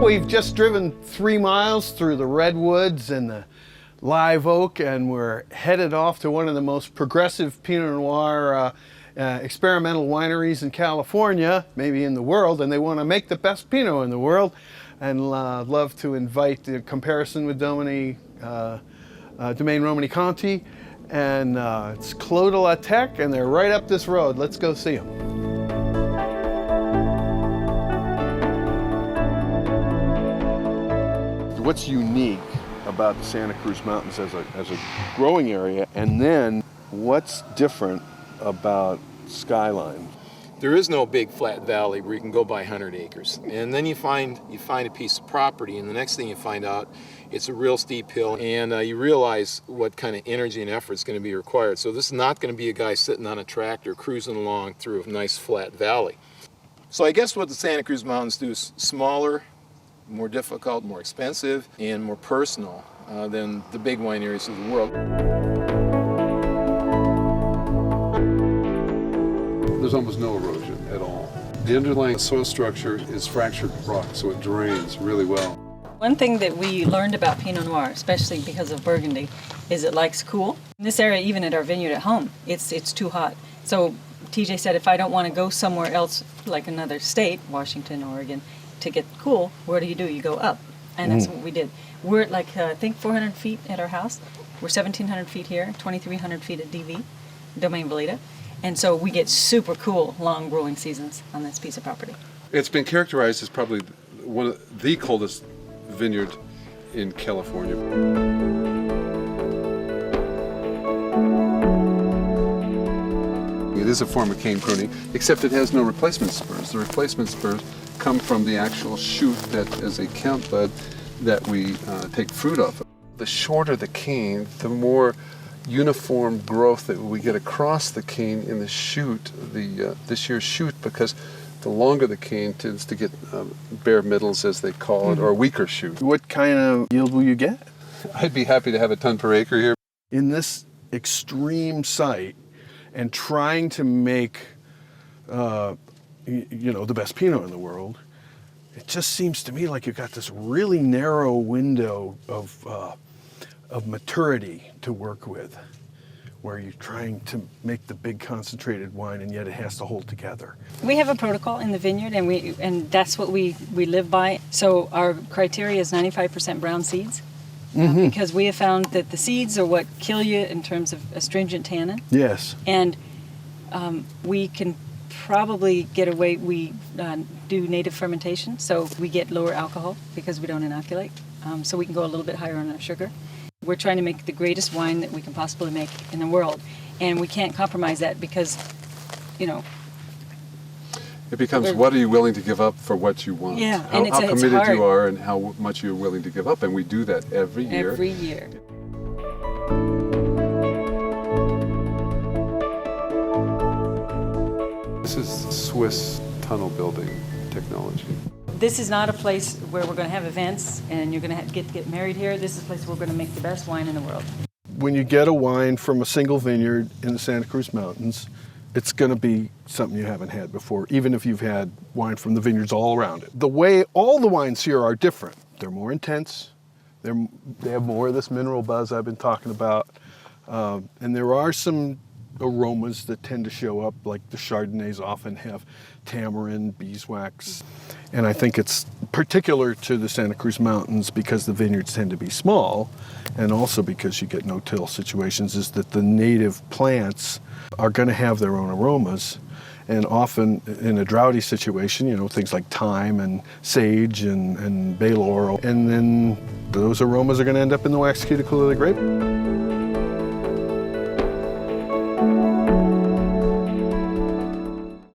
We've just driven 3 miles through the redwoods and the live oak, and we're headed off to one of the most progressive Pinot Noir experimental wineries in California, maybe in the world, and they want to make the best Pinot in the world. And love to invite the comparison with Domaine Romani Conti, and it's Clos de la Tech, and they're right up this road. Let's go see them. What's unique about the Santa Cruz Mountains as a growing area, and then what's different about Skyline? There is no big flat valley where you can go buy 100 acres. And then you find a piece of property, and the next thing you find out, it's a real steep hill, and you realize what kind of energy and effort is going to be required. So this is not going to be a guy sitting on a tractor cruising along through a nice flat valley. So I guess what the Santa Cruz Mountains do is smaller, more difficult, more expensive, and more personal than the big wine areas of the world. There's almost no erosion at all. The underlying soil structure is fractured rock, so it drains really well. One thing that we learned about Pinot Noir, especially because of Burgundy, is it likes cool. In this area, even at our vineyard at home, it's too hot. So TJ said, if I don't want to go somewhere else, like another state, Washington, Oregon, to get cool, where do? You go up. And that's what we did. We're at like, I think 400 feet at our house. We're 1,700 feet here, 2,300 feet at DV, Domaine Veleta. And so we get super cool, long growing seasons on this piece of property. It's been characterized as probably one of the coldest vineyard in California. It is a form of cane pruning, except it has no replacement spurs. The replacement spurs come from the actual shoot that is a count bud that we take fruit off of. The shorter the cane, the more uniform growth that we get across the cane in the shoot, this year's shoot, because the longer the cane tends to get bare middles, as they call it, or weaker shoot. What kind of yield will you get? I'd be happy to have a ton per acre here. In this extreme site, and trying to make the best Pinot in the world, it just seems to me like you've got this really narrow window of maturity to work with, where you're trying to make the big concentrated wine, and yet it has to hold together. We have a protocol in the vineyard, and that's what we live by. So our criteria is 95% brown seeds, because we have found that the seeds are what kill you in terms of astringent tannin. Yes. And we can probably get away, we do native fermentation, so we get lower alcohol because we don't inoculate. So we can go a little bit higher on our sugar. We're trying to make the greatest wine that we can possibly make in the world. And we can't compromise that because, it becomes, what are you willing to give up for what you want? Yeah, how committed hard. you are and how much you're willing to give up. And we do that every year. Every year. This is Swiss tunnel building technology. This is not a place where we're going to have events and you're going to get married here. This is a place where we're going to make the best wine in the world. When you get a wine from a single vineyard in the Santa Cruz Mountains, it's going to be something you haven't had before, even if you've had wine from the vineyards all around it. The way all the wines here are different. They're more intense. They have more of this mineral buzz I've been talking about. And there are some aromas that tend to show up, like the Chardonnays often have tamarind, beeswax. And I think it's particular to the Santa Cruz Mountains because the vineyards tend to be small, and also because you get no-till situations, is that the native plants are going to have their own aromas. And often in a droughty situation, things like thyme and sage and bay laurel. And then those aromas are going to end up in the wax cuticle of the grape.